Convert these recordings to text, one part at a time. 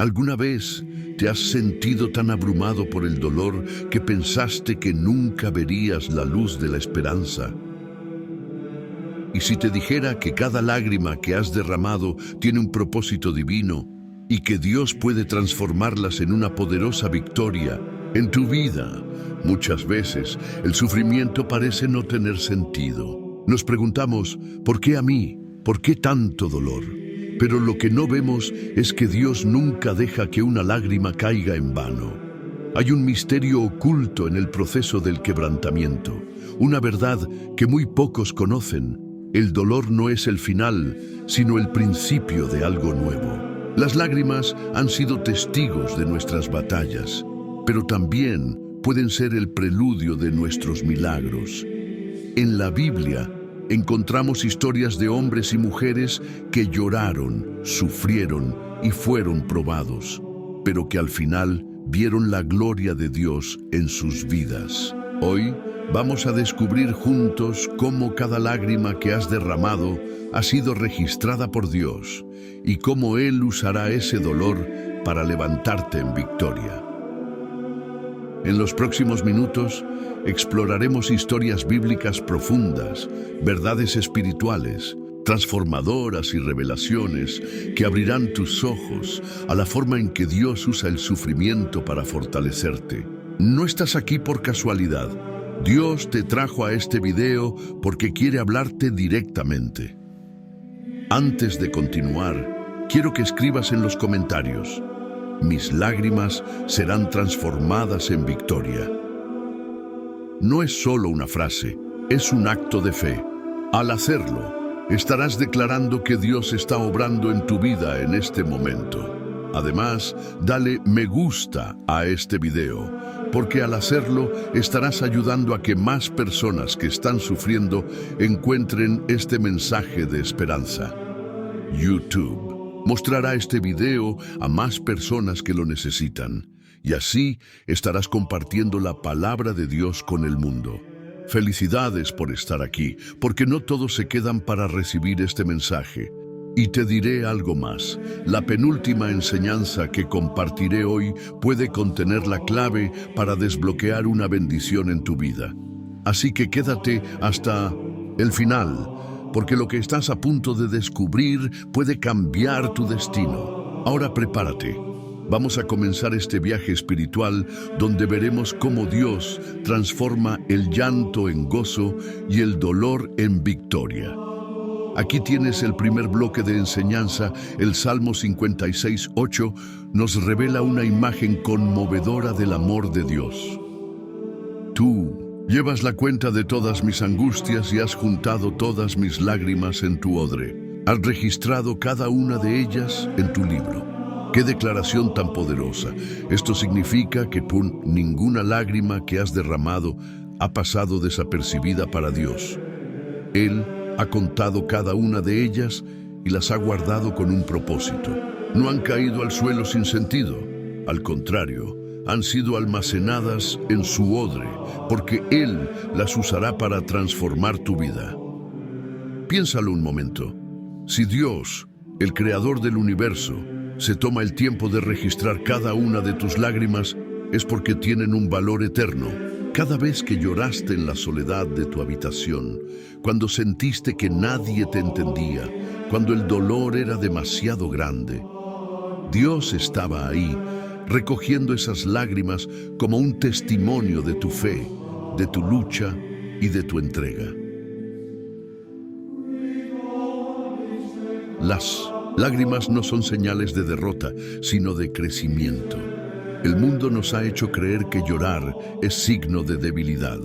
¿Alguna vez te has sentido tan abrumado por el dolor que pensaste que nunca verías la luz de la esperanza? Y si te dijera que cada lágrima que has derramado tiene un propósito divino y que Dios puede transformarlas en una poderosa victoria en tu vida, muchas veces el sufrimiento parece no tener sentido. Nos preguntamos, ¿por qué a mí? ¿Por qué tanto dolor? Pero lo que no vemos es que Dios nunca deja que una lágrima caiga en vano. Hay un misterio oculto en el proceso del quebrantamiento, una verdad que muy pocos conocen. El dolor no es el final, sino el principio de algo nuevo. Las lágrimas han sido testigos de nuestras batallas, pero también pueden ser el preludio de nuestros milagros. En la Biblia encontramos historias de hombres y mujeres que lloraron, sufrieron y fueron probados, pero que al final vieron la gloria de Dios en sus vidas. Hoy vamos a descubrir juntos cómo cada lágrima que has derramado ha sido registrada por Dios y cómo Él usará ese dolor para levantarte en victoria. En los próximos minutos exploraremos historias bíblicas profundas, verdades espirituales, transformadoras y revelaciones que abrirán tus ojos a la forma en que Dios usa el sufrimiento para fortalecerte. No estás aquí por casualidad. Dios te trajo a este video porque quiere hablarte directamente. Antes de continuar, quiero que escribas en los comentarios: mis lágrimas serán transformadas en victoria. No es solo una frase, es un acto de fe. Al hacerlo, estarás declarando que Dios está obrando en tu vida en este momento. Además, dale me gusta a este video, porque al hacerlo estarás ayudando a que más personas que están sufriendo encuentren este mensaje de esperanza. YouTube mostrará este video a más personas que lo necesitan, y así estarás compartiendo la palabra de Dios con el mundo. Felicidades por estar aquí, porque no todos se quedan para recibir este mensaje. Y te diré algo más. La penúltima enseñanza que compartiré hoy puede contener la clave para desbloquear una bendición en tu vida. Así que quédate hasta el final, porque lo que estás a punto de descubrir puede cambiar tu destino. Ahora prepárate. Vamos a comenzar este viaje espiritual donde veremos cómo Dios transforma el llanto en gozo y el dolor en victoria. Aquí tienes el primer bloque de enseñanza. El Salmo 56:8 nos revela una imagen conmovedora del amor de Dios. Tú llevas la cuenta de todas mis angustias y has juntado todas mis lágrimas en tu odre. Has registrado cada una de ellas en tu libro. ¡Qué declaración tan poderosa! Esto significa que ninguna lágrima que has derramado ha pasado desapercibida para Dios. Él ha contado cada una de ellas y las ha guardado con un propósito. No han caído al suelo sin sentido. Al contrario, han sido almacenadas en su odre, porque Él las usará para transformar tu vida. Piénsalo un momento. Si Dios, el creador del universo, se toma el tiempo de registrar cada una de tus lágrimas, es porque tienen un valor eterno. Cada vez que lloraste en la soledad de tu habitación, cuando sentiste que nadie te entendía, cuando el dolor era demasiado grande, Dios estaba ahí, recogiendo esas lágrimas como un testimonio de tu fe, de tu lucha y de tu entrega. Las lágrimas no son señales de derrota, sino de crecimiento. El mundo nos ha hecho creer que llorar es signo de debilidad.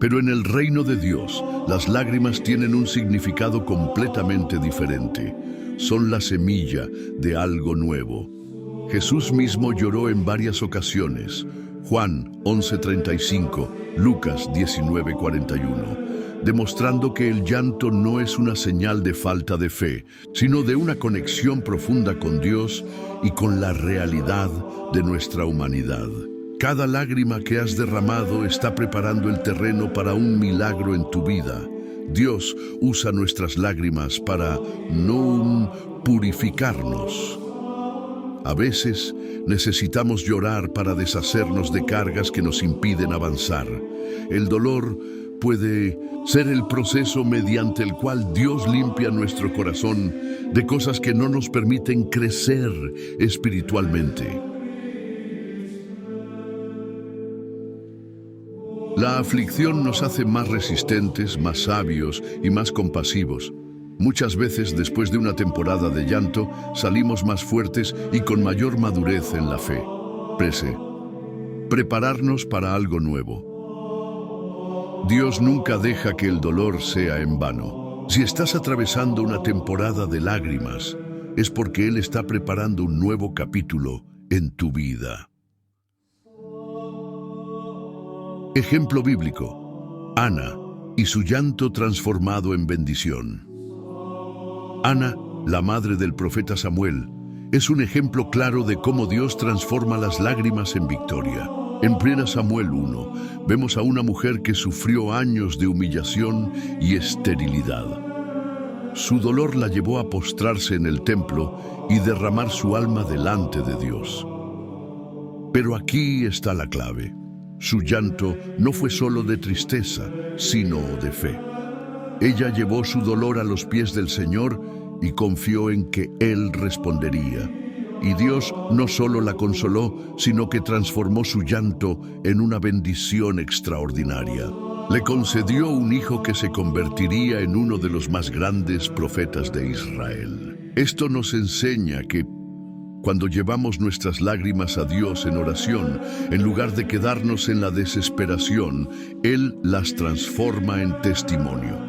Pero en el reino de Dios, las lágrimas tienen un significado completamente diferente. Son la semilla de algo nuevo. Jesús mismo lloró en varias ocasiones. Juan 11:35, Lucas 19:41. Demostrando que el llanto no es una señal de falta de fe, sino de una conexión profunda con Dios y con la realidad de nuestra humanidad. Cada lágrima que has derramado está preparando el terreno para un milagro en tu vida. Dios usa nuestras lágrimas para purificarnos. A veces necesitamos llorar para deshacernos de cargas que nos impiden avanzar. El dolor puede ser el proceso mediante el cual Dios limpia nuestro corazón de cosas que no nos permiten crecer espiritualmente. La aflicción nos hace más resistentes, más sabios y más compasivos. Muchas veces, después de una temporada de llanto, salimos más fuertes y con mayor madurez en la fe. Prepararnos para algo nuevo. Dios nunca deja que el dolor sea en vano. Si estás atravesando una temporada de lágrimas, es porque Él está preparando un nuevo capítulo en tu vida. Ejemplo bíblico: Ana y su llanto transformado en bendición. Ana, la madre del profeta Samuel, es un ejemplo claro de cómo Dios transforma las lágrimas en victoria. En 1 Samuel 1, vemos a una mujer que sufrió años de humillación y esterilidad. Su dolor la llevó a postrarse en el templo y derramar su alma delante de Dios. Pero aquí está la clave. Su llanto no fue solo de tristeza, sino de fe. Ella llevó su dolor a los pies del Señor y confió en que Él respondería. Y Dios no solo la consoló, sino que transformó su llanto en una bendición extraordinaria. Le concedió un hijo que se convertiría en uno de los más grandes profetas de Israel. Esto nos enseña que cuando llevamos nuestras lágrimas a Dios en oración, en lugar de quedarnos en la desesperación, Él las transforma en testimonio.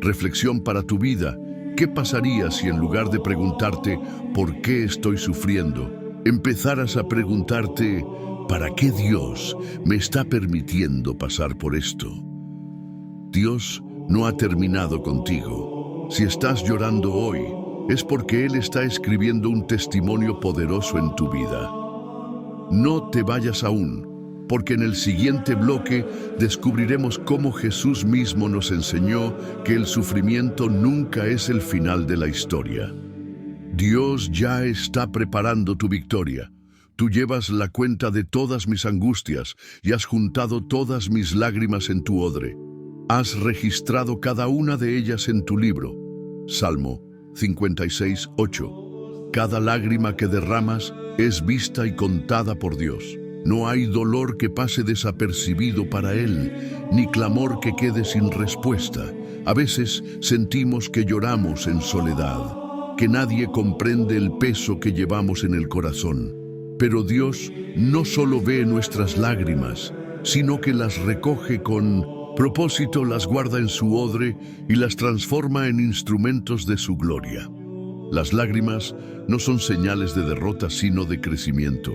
Reflexión para tu vida. ¿Qué pasaría si en lugar de preguntarte ¿por qué estoy sufriendo?, empezaras a preguntarte ¿para qué Dios me está permitiendo pasar por esto? Dios no ha terminado contigo. Si estás llorando hoy, es porque Él está escribiendo un testimonio poderoso en tu vida. No te vayas aún, porque en el siguiente bloque descubriremos cómo Jesús mismo nos enseñó que el sufrimiento nunca es el final de la historia. Dios ya está preparando tu victoria. Tú llevas la cuenta de todas mis angustias y has juntado todas mis lágrimas en tu odre. Has registrado cada una de ellas en tu libro. Salmo 56:8. Cada lágrima que derramas es vista y contada por Dios. No hay dolor que pase desapercibido para Él, ni clamor que quede sin respuesta. A veces sentimos que lloramos en soledad, que nadie comprende el peso que llevamos en el corazón. Pero Dios no solo ve nuestras lágrimas, sino que las recoge con propósito, las guarda en su odre y las transforma en instrumentos de su gloria. Las lágrimas no son señales de derrota, sino de crecimiento.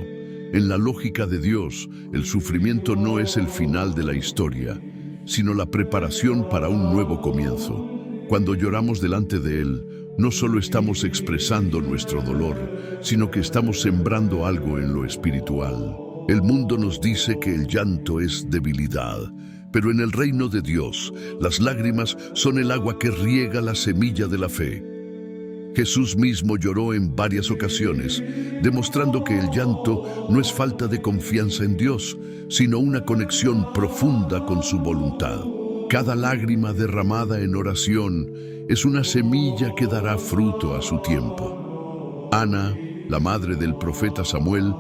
En la lógica de Dios, el sufrimiento no es el final de la historia, sino la preparación para un nuevo comienzo. Cuando lloramos delante de Él, no solo estamos expresando nuestro dolor, sino que estamos sembrando algo en lo espiritual. El mundo nos dice que el llanto es debilidad, pero en el reino de Dios, las lágrimas son el agua que riega la semilla de la fe. Jesús mismo lloró en varias ocasiones, demostrando que el llanto no es falta de confianza en Dios, sino una conexión profunda con su voluntad. Cada lágrima derramada en oración es una semilla que dará fruto a su tiempo. Ana, la madre del profeta Samuel,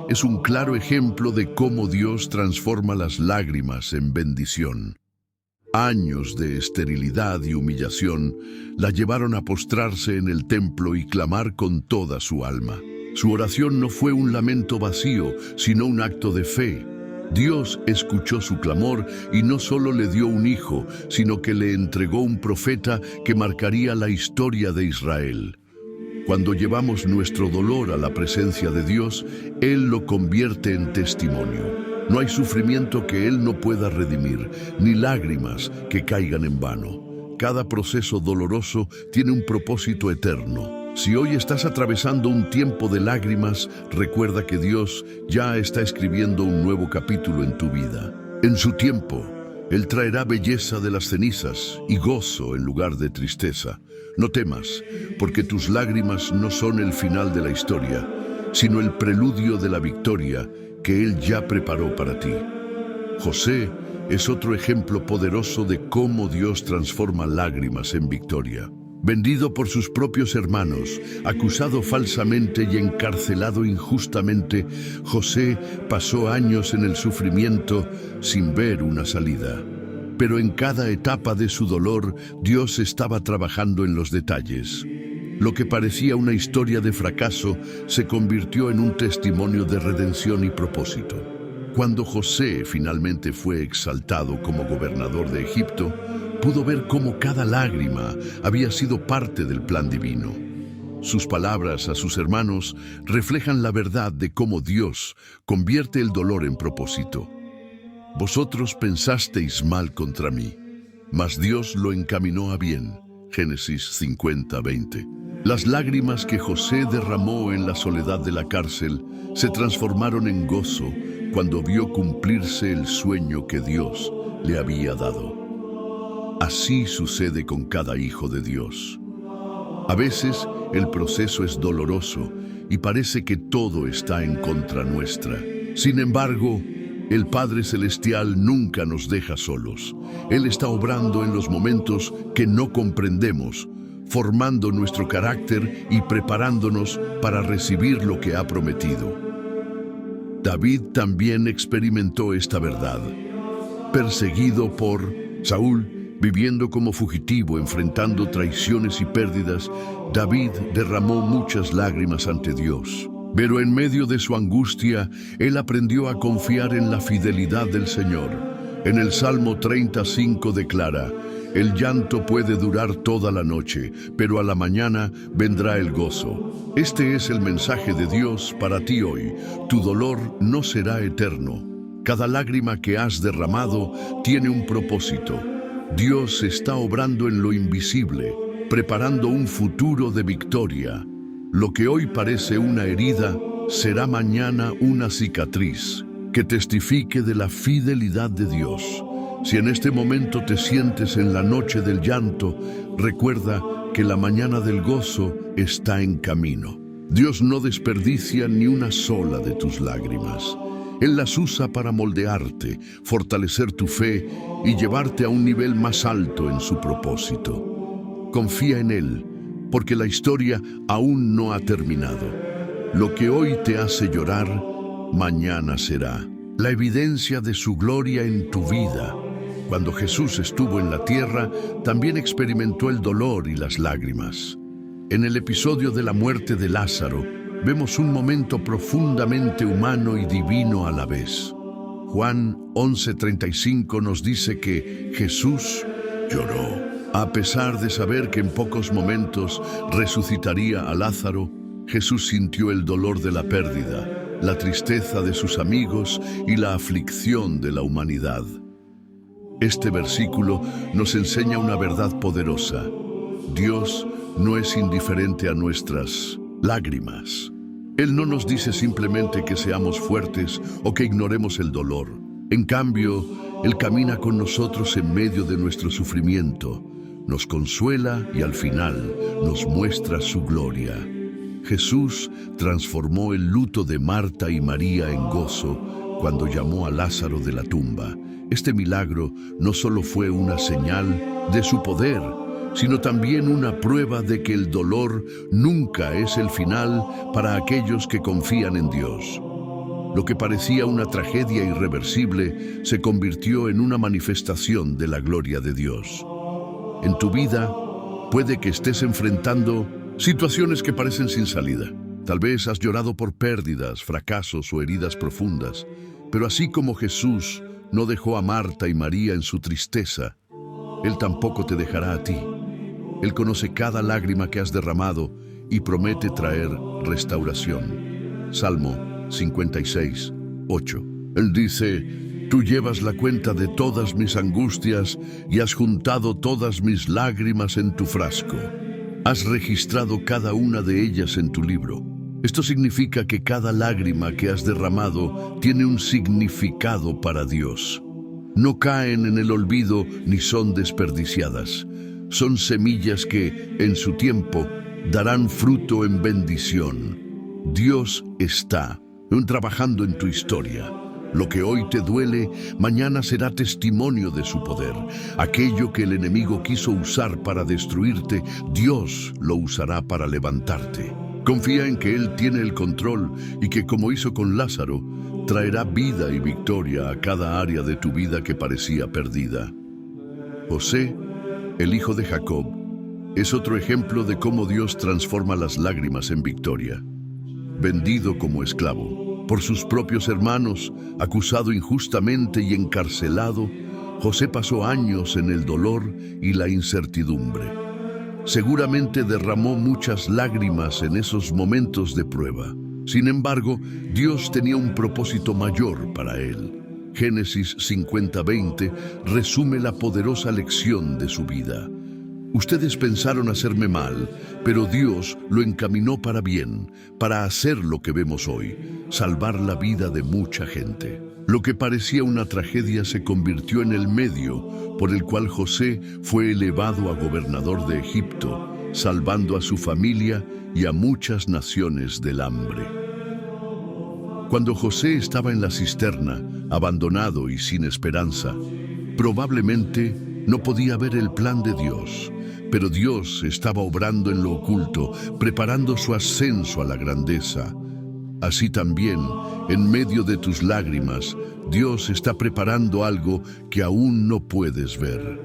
es un claro ejemplo de cómo Dios transforma las lágrimas en bendición. Años de esterilidad y humillación la llevaron a postrarse en el templo y clamar con toda su alma. Su oración no fue un lamento vacío, sino un acto de fe. Dios escuchó su clamor y no solo le dio un hijo, sino que le entregó un profeta que marcaría la historia de Israel. Cuando llevamos nuestro dolor a la presencia de Dios, Él lo convierte en testimonio. No hay sufrimiento que Él no pueda redimir, ni lágrimas que caigan en vano. Cada proceso doloroso tiene un propósito eterno. Si hoy estás atravesando un tiempo de lágrimas, recuerda que Dios ya está escribiendo un nuevo capítulo en tu vida. En su tiempo, Él traerá belleza de las cenizas y gozo en lugar de tristeza. No temas, porque tus lágrimas no son el final de la historia, sino el preludio de la victoria que Él ya preparó para ti. José es otro ejemplo poderoso de cómo Dios transforma lágrimas en victoria. Vendido por sus propios hermanos, acusado falsamente y encarcelado injustamente, José pasó años en el sufrimiento sin ver una salida. Pero en cada etapa de su dolor, Dios estaba trabajando en los detalles. Lo que parecía una historia de fracaso se convirtió en un testimonio de redención y propósito. Cuando José finalmente fue exaltado como gobernador de Egipto, pudo ver cómo cada lágrima había sido parte del plan divino. Sus palabras a sus hermanos reflejan la verdad de cómo Dios convierte el dolor en propósito. Vosotros pensasteis mal contra mí, mas Dios lo encaminó a bien. Génesis 50:20. Las lágrimas que José derramó en la soledad de la cárcel se transformaron en gozo cuando vio cumplirse el sueño que Dios le había dado. Así sucede con cada hijo de Dios. A veces el proceso es doloroso y parece que todo está en contra nuestra. Sin embargo, el Padre Celestial nunca nos deja solos. Él está obrando en los momentos que no comprendemos, formando nuestro carácter y preparándonos para recibir lo que ha prometido. David también experimentó esta verdad. Perseguido por Saúl, viviendo como fugitivo, enfrentando traiciones y pérdidas, David derramó muchas lágrimas ante Dios. Pero en medio de su angustia, él aprendió a confiar en la fidelidad del Señor. En el Salmo 35 declara: el llanto puede durar toda la noche, pero a la mañana vendrá el gozo. Este es el mensaje de Dios para ti hoy. Tu dolor no será eterno. Cada lágrima que has derramado tiene un propósito. Dios está obrando en lo invisible, preparando un futuro de victoria. Lo que hoy parece una herida, será mañana una cicatriz que testifique de la fidelidad de Dios. Si en este momento te sientes en la noche del llanto, recuerda que la mañana del gozo está en camino. Dios no desperdicia ni una sola de tus lágrimas. Él las usa para moldearte, fortalecer tu fe y llevarte a un nivel más alto en su propósito. Confía en Él, porque la historia aún no ha terminado. Lo que hoy te hace llorar, mañana será la evidencia de su gloria en tu vida. Cuando Jesús estuvo en la tierra, también experimentó el dolor y las lágrimas. En el episodio de la muerte de Lázaro, vemos un momento profundamente humano y divino a la vez. Juan 11:35 nos dice que Jesús lloró. A pesar de saber que en pocos momentos resucitaría a Lázaro, Jesús sintió el dolor de la pérdida, la tristeza de sus amigos y la aflicción de la humanidad. Este versículo nos enseña una verdad poderosa. Dios no es indiferente a nuestras lágrimas. Él no nos dice simplemente que seamos fuertes o que ignoremos el dolor. En cambio, Él camina con nosotros en medio de nuestro sufrimiento, nos consuela y al final nos muestra su gloria. Jesús transformó el luto de Marta y María en gozo cuando llamó a Lázaro de la tumba. Este milagro no solo fue una señal de su poder, sino también una prueba de que el dolor nunca es el final para aquellos que confían en Dios. Lo que parecía una tragedia irreversible se convirtió en una manifestación de la gloria de Dios. En tu vida, puede que estés enfrentando situaciones que parecen sin salida. Tal vez has llorado por pérdidas, fracasos o heridas profundas, pero así como Jesús no dejó a Marta y María en su tristeza, Él tampoco te dejará a ti. Él conoce cada lágrima que has derramado y promete traer restauración. Salmo 56:8. Él dice: tú llevas la cuenta de todas mis angustias y has juntado todas mis lágrimas en tu frasco. Has registrado cada una de ellas en tu libro. Esto significa que cada lágrima que has derramado tiene un significado para Dios. No caen en el olvido ni son desperdiciadas. Son semillas que, en su tiempo, darán fruto en bendición. Dios está trabajando en tu historia. Lo que hoy te duele, mañana será testimonio de su poder. Aquello que el enemigo quiso usar para destruirte, Dios lo usará para levantarte. Confía en que Él tiene el control y que, como hizo con Lázaro, traerá vida y victoria a cada área de tu vida que parecía perdida. José, el hijo de Jacob, es otro ejemplo de cómo Dios transforma las lágrimas en victoria. Vendido como esclavo por sus propios hermanos, acusado injustamente y encarcelado, José pasó años en el dolor y la incertidumbre. Seguramente derramó muchas lágrimas en esos momentos de prueba. Sin embargo, Dios tenía un propósito mayor para él. Génesis 50:20 resume la poderosa lección de su vida. Ustedes pensaron hacerme mal, pero Dios lo encaminó para bien, para hacer lo que vemos hoy, salvar la vida de mucha gente. Lo que parecía una tragedia se convirtió en el medio por el cual José fue elevado a gobernador de Egipto, salvando a su familia y a muchas naciones del hambre. Cuando José estaba en la cisterna, abandonado y sin esperanza, probablemente no podía ver el plan de Dios, pero Dios estaba obrando en lo oculto, preparando su ascenso a la grandeza. Así también, en medio de tus lágrimas, Dios está preparando algo que aún no puedes ver.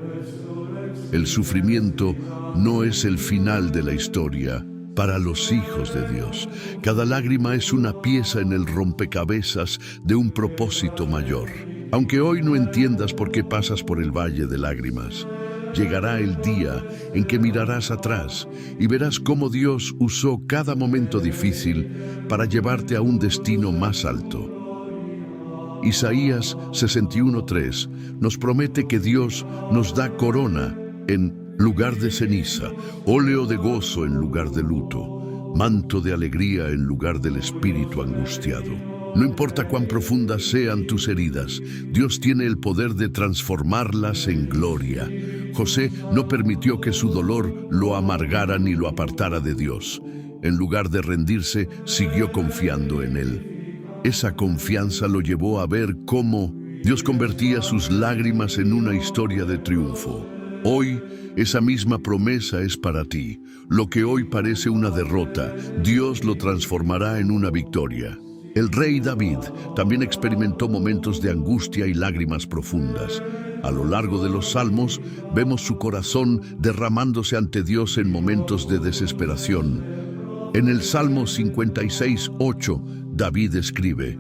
El sufrimiento no es el final de la historia para los hijos de Dios. Cada lágrima es una pieza en el rompecabezas de un propósito mayor. Aunque hoy no entiendas por qué pasas por el valle de lágrimas, llegará el día en que mirarás atrás y verás cómo Dios usó cada momento difícil para llevarte a un destino más alto. Isaías 61:3 nos promete que Dios nos da corona en lugar de ceniza, óleo de gozo en lugar de luto, manto de alegría en lugar del espíritu angustiado. No importa cuán profundas sean tus heridas, Dios tiene el poder de transformarlas en gloria. José no permitió que su dolor lo amargara ni lo apartara de Dios. En lugar de rendirse, siguió confiando en Él. Esa confianza lo llevó a ver cómo Dios convertía sus lágrimas en una historia de triunfo. Hoy, esa misma promesa es para ti. Lo que hoy parece una derrota, Dios lo transformará en una victoria. El rey David también experimentó momentos de angustia y lágrimas profundas. A lo largo de los salmos, vemos su corazón derramándose ante Dios en momentos de desesperación. En el Salmo 56:8, David escribe: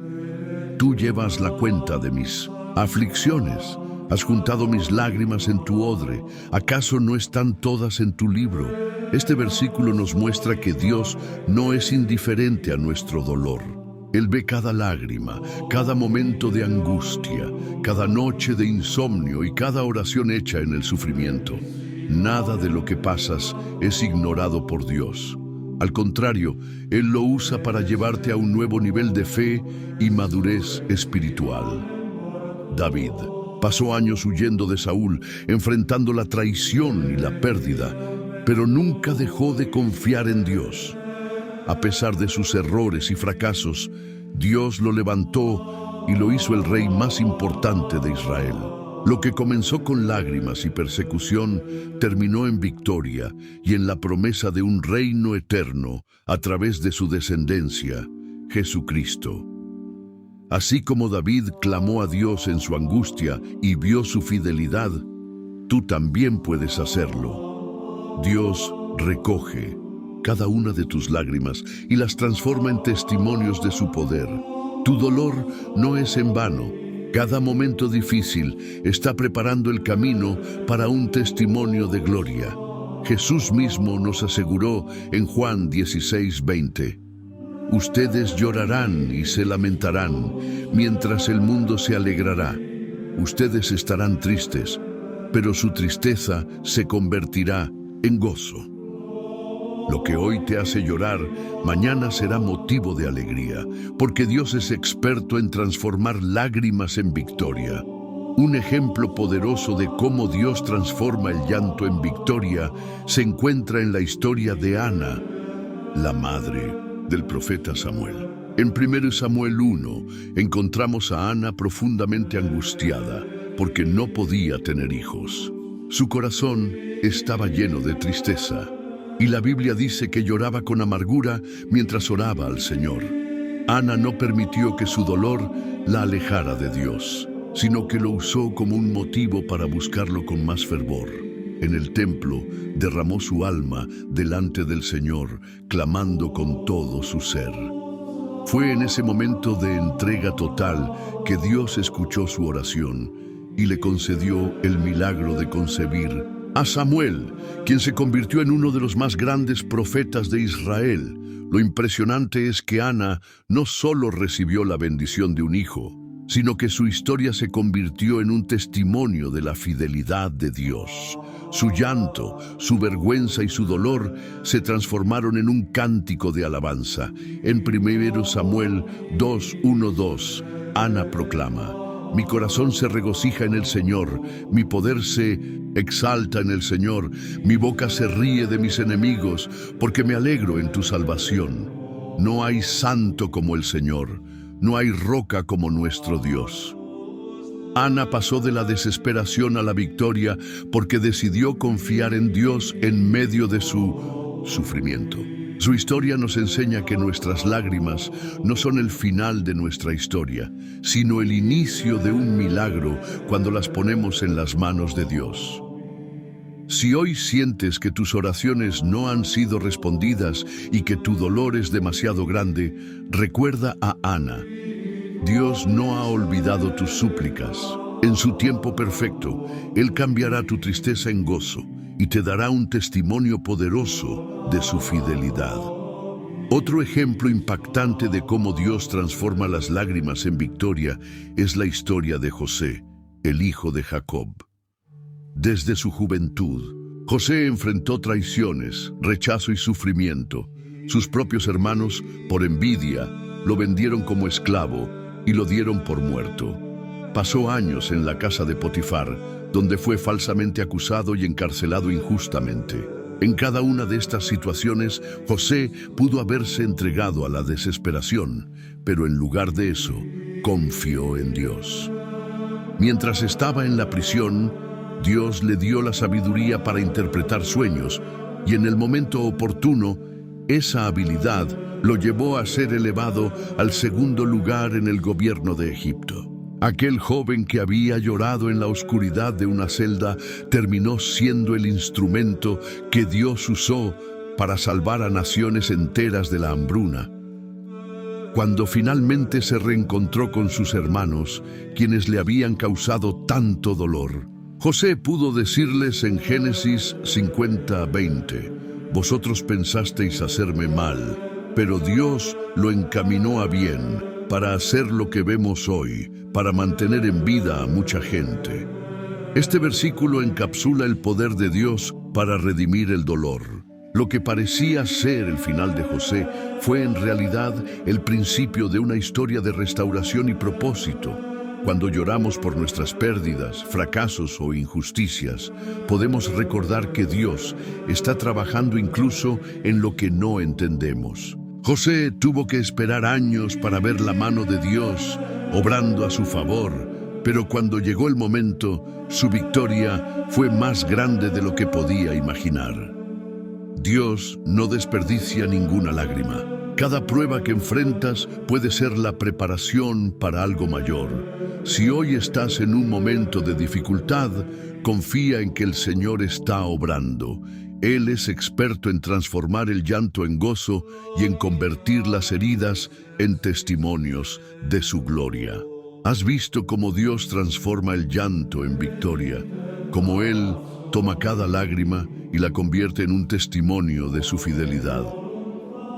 Tú llevas la cuenta de mis aflicciones. Has juntado mis lágrimas en tu odre. ¿Acaso no están todas en tu libro? Este versículo nos muestra que Dios no es indiferente a nuestro dolor. Él ve cada lágrima, cada momento de angustia, cada noche de insomnio y cada oración hecha en el sufrimiento. Nada de lo que pasas es ignorado por Dios. Al contrario, Él lo usa para llevarte a un nuevo nivel de fe y madurez espiritual. David pasó años huyendo de Saúl, enfrentando la traición y la pérdida, pero nunca dejó de confiar en Dios. A pesar de sus errores y fracasos, Dios lo levantó y lo hizo el rey más importante de Israel. Lo que comenzó con lágrimas y persecución terminó en victoria y en la promesa de un reino eterno a través de su descendencia, Jesucristo. Así como David clamó a Dios en su angustia y vio su fidelidad, tú también puedes hacerlo. Dios recoge cada una de tus lágrimas y las transforma en testimonios de su poder. Tu dolor no es en vano. Cada momento difícil está preparando el camino para un testimonio de gloria. Jesús mismo nos aseguró en Juan 16:20: Ustedes llorarán y se lamentarán, mientras el mundo se alegrará. Ustedes estarán tristes, pero su tristeza se convertirá en gozo. Lo que hoy te hace llorar, mañana será motivo de alegría, porque Dios es experto en transformar lágrimas en victoria. Un ejemplo poderoso de cómo Dios transforma el llanto en victoria se encuentra en la historia de Ana, la madre del profeta Samuel. En 1 Samuel 1 encontramos a Ana profundamente angustiada porque no podía tener hijos. Su corazón estaba lleno de tristeza y la Biblia dice que lloraba con amargura mientras oraba al Señor. Ana no permitió que su dolor la alejara de Dios, sino que lo usó como un motivo para buscarlo con más fervor. En el templo derramó su alma delante del Señor, clamando con todo su ser. Fue en ese momento de entrega total que Dios escuchó su oración y le concedió el milagro de concebir a Samuel, quien se convirtió en uno de los más grandes profetas de Israel. Lo impresionante es que Ana no solo recibió la bendición de un hijo, sino que su historia se convirtió en un testimonio de la fidelidad de Dios. Su llanto, su vergüenza y su dolor se transformaron en un cántico de alabanza. En 1 Samuel 2:1-2, Ana proclama: mi corazón se regocija en el Señor, mi poder se exalta en el Señor, mi boca se ríe de mis enemigos, porque me alegro en tu salvación. No hay santo como el Señor, no hay roca como nuestro Dios. Ana pasó de la desesperación a la victoria porque decidió confiar en Dios en medio de su sufrimiento. Su historia nos enseña que nuestras lágrimas no son el final de nuestra historia, sino el inicio de un milagro cuando las ponemos en las manos de Dios. Si hoy sientes que tus oraciones no han sido respondidas y que tu dolor es demasiado grande, recuerda a Ana. Dios no ha olvidado tus súplicas. En su tiempo perfecto, Él cambiará tu tristeza en gozo y te dará un testimonio poderoso de su fidelidad. Otro ejemplo impactante de cómo Dios transforma las lágrimas en victoria es la historia de José, el hijo de Jacob. Desde su juventud, José enfrentó traiciones, rechazo y sufrimiento. Sus propios hermanos, por envidia, lo vendieron como esclavo y lo dieron por muerto. Pasó años en la casa de Potifar, donde fue falsamente acusado y encarcelado injustamente. En cada una de estas situaciones, José pudo haberse entregado a la desesperación, pero en lugar de eso, confió en Dios. Mientras estaba en la prisión, Dios le dio la sabiduría para interpretar sueños, y en el momento oportuno, esa habilidad lo llevó a ser elevado al segundo lugar en el gobierno de Egipto. Aquel joven que había llorado en la oscuridad de una celda terminó siendo el instrumento que Dios usó para salvar a naciones enteras de la hambruna. Cuando finalmente se reencontró con sus hermanos, quienes le habían causado tanto dolor, José pudo decirles en Génesis 50:20: vosotros pensasteis hacerme mal, pero Dios lo encaminó a bien para hacer lo que vemos hoy, para mantener en vida a mucha gente. Este versículo encapsula el poder de Dios para redimir el dolor. Lo que parecía ser el final de José fue en realidad el principio de una historia de restauración y propósito. Cuando lloramos por nuestras pérdidas, fracasos o injusticias, podemos recordar que Dios está trabajando incluso en lo que no entendemos. José tuvo que esperar años para ver la mano de Dios obrando a su favor, pero cuando llegó el momento, su victoria fue más grande de lo que podía imaginar. Dios no desperdicia ninguna lágrima. Cada prueba que enfrentas puede ser la preparación para algo mayor. Si hoy estás en un momento de dificultad, confía en que el Señor está obrando. Él es experto en transformar el llanto en gozo y en convertir las heridas en testimonios de su gloria. ¿Has visto cómo Dios transforma el llanto en victoria? Cómo Él toma cada lágrima y la convierte en un testimonio de su fidelidad.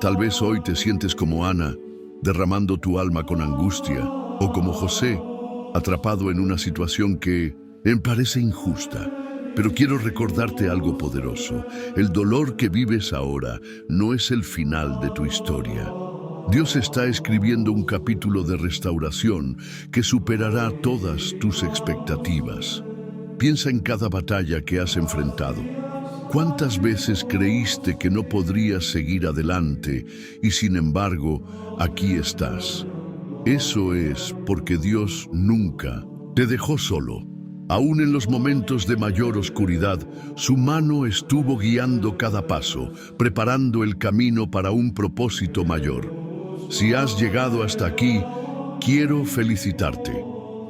Tal vez hoy te sientes como Ana, derramando tu alma con angustia, o como José, atrapado en una situación que me parece injusta. Pero quiero recordarte algo poderoso. El dolor que vives ahora no es el final de tu historia. Dios está escribiendo un capítulo de restauración que superará todas tus expectativas. Piensa en cada batalla que has enfrentado. ¿Cuántas veces creíste que no podrías seguir adelante y sin embargo aquí estás? Eso es porque Dios nunca te dejó solo. Aún en los momentos de mayor oscuridad, su mano estuvo guiando cada paso, preparando el camino para un propósito mayor. Si has llegado hasta aquí, quiero felicitarte.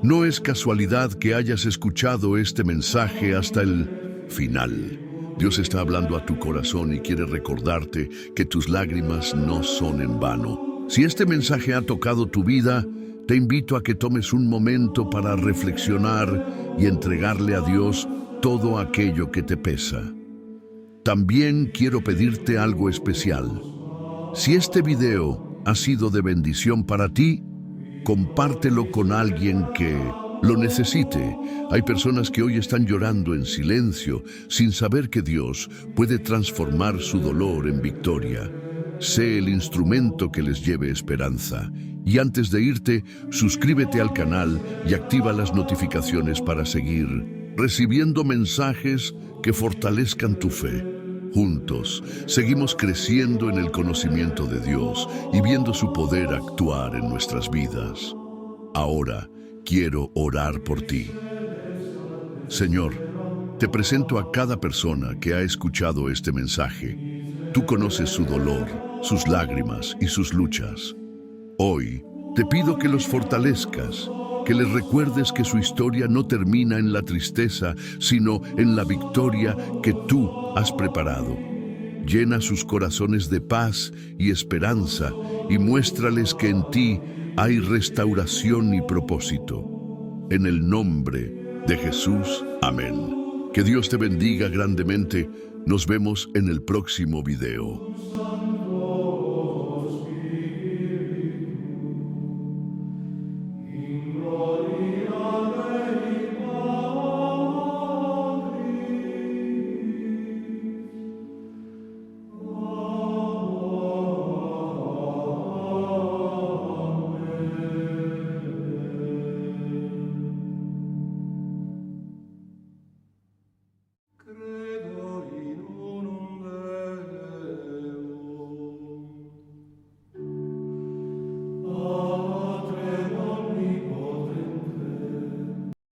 No es casualidad que hayas escuchado este mensaje hasta el final. Dios está hablando a tu corazón y quiere recordarte que tus lágrimas no son en vano. Si este mensaje ha tocado tu vida, te invito a que tomes un momento para reflexionar y entregarle a Dios todo aquello que te pesa. También quiero pedirte algo especial. Si este video ha sido de bendición para ti, compártelo con alguien que lo necesite. Hay personas que hoy están llorando en silencio, sin saber que Dios puede transformar su dolor en victoria. Sé el instrumento que les lleve esperanza. Y antes de irte, suscríbete al canal y activa las notificaciones para seguir recibiendo mensajes que fortalezcan tu fe. Juntos, seguimos creciendo en el conocimiento de Dios y viendo su poder actuar en nuestras vidas. Ahora, quiero orar por ti. Señor, te presento a cada persona que ha escuchado este mensaje. Tú conoces su dolor, sus lágrimas y sus luchas. Hoy, te pido que los fortalezcas, que les recuerdes que su historia no termina en la tristeza, sino en la victoria que tú has preparado. Llena sus corazones de paz y esperanza y muéstrales que en ti hay restauración y propósito. En el nombre de Jesús, amén. Que Dios te bendiga grandemente. Nos vemos en el próximo video.